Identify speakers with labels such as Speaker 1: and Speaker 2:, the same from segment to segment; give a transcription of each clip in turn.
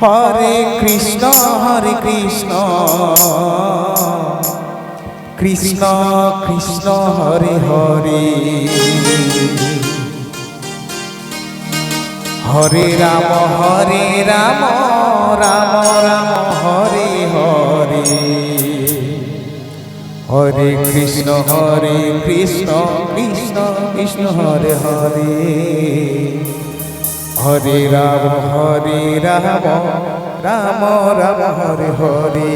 Speaker 1: Hare Krishna Krishna Krishna Hare Hare Hare Ram Ram Ram Hare Hare Hare Krishna Krishna Krishna Hare Hare Hare Ram Ram Ram Hare Hare.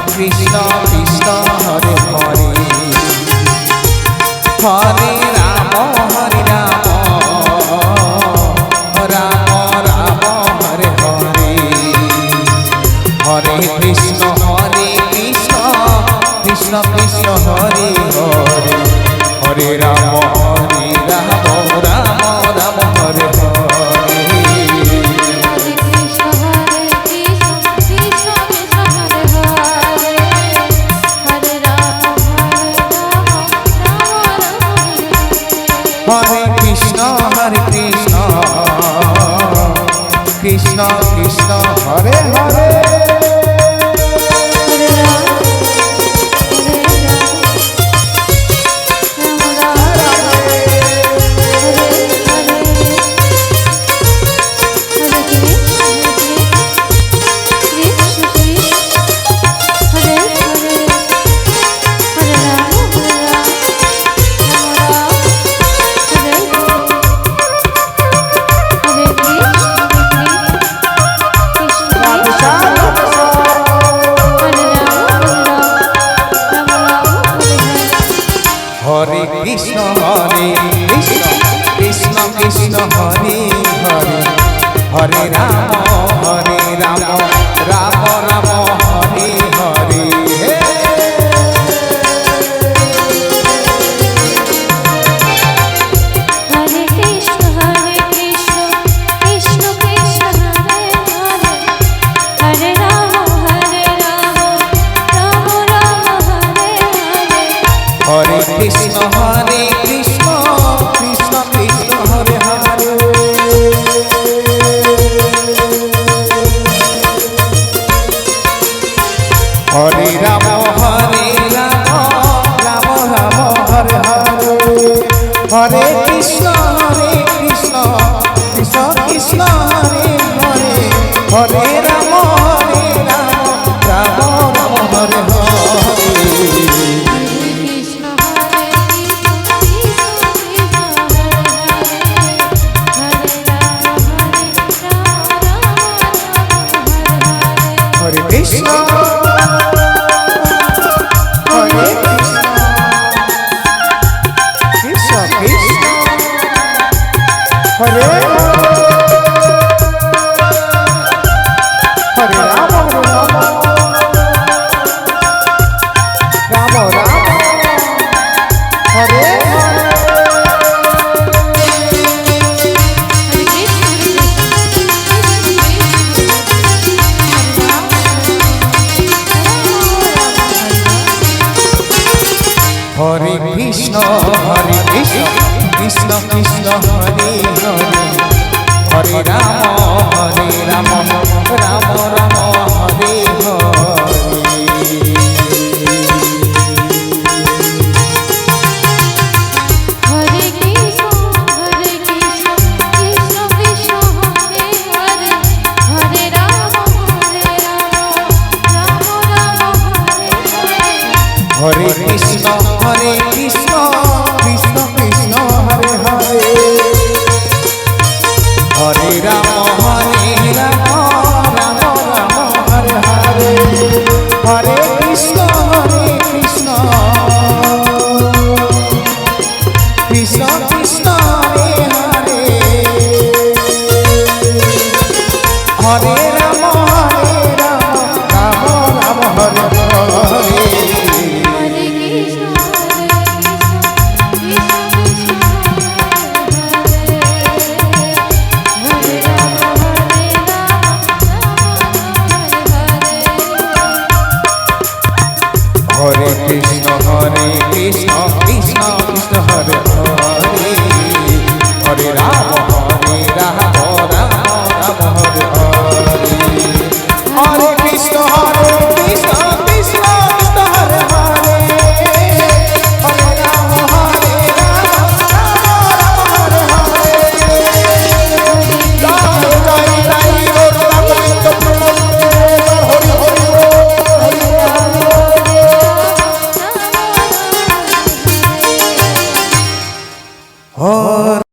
Speaker 1: Krishna Krishna Hare Hare Hare Ram Ram Ram Hare Hare Hare Krishna Krishna Krishna Hare Hare Hare Ram Ram Ram Hare Hare Hare Krishna Krishna Krishna Hare Hare Hare Krishna Krishna Krishna Hare Hare Hare Ram Ram Ram Hare Hare
Speaker 2: Hare Krishna Krishna Krishna Hare Hare Hare Ram Ram Ram Hare Hare
Speaker 1: Hare Krishna Krishna Krishna Hare Hare Hare Ram Ram Ram Hare Hare Hare Krishna Krishna Krishna Hare Hare Hare Ram Ram Ram Hare Hare Hare Krishna Hare Krishna Krishna Hare Hare Ram Ram Hare Hare Krishna Krishna Krishna Hare Hare Hare Ram Ram Ram Hare Hare
Speaker 2: Hare Krishna Krishna Krishna Hare Hare Hare Ram Ram Ram Hare Hare
Speaker 1: Hare Krishna Krishna Krishna Hare Hare Hare Ram Ram Ram Hare Hare Hare Krishna Krishna Krishna Krishna Hare Hare Ram Hare Hare.
Speaker 2: Hare Krishna Krishna Krishna Hare Ram Hare Ram
Speaker 1: Hare Krishna Krishna Krishna Hare Hare. Hare Ram Ram Ram Hare Hare. Hare Krishna Krishna Krishna Hare Hare. Hare Ram Ram Hare Hare. Joy Joy Joy Govinda Hari Hari Hare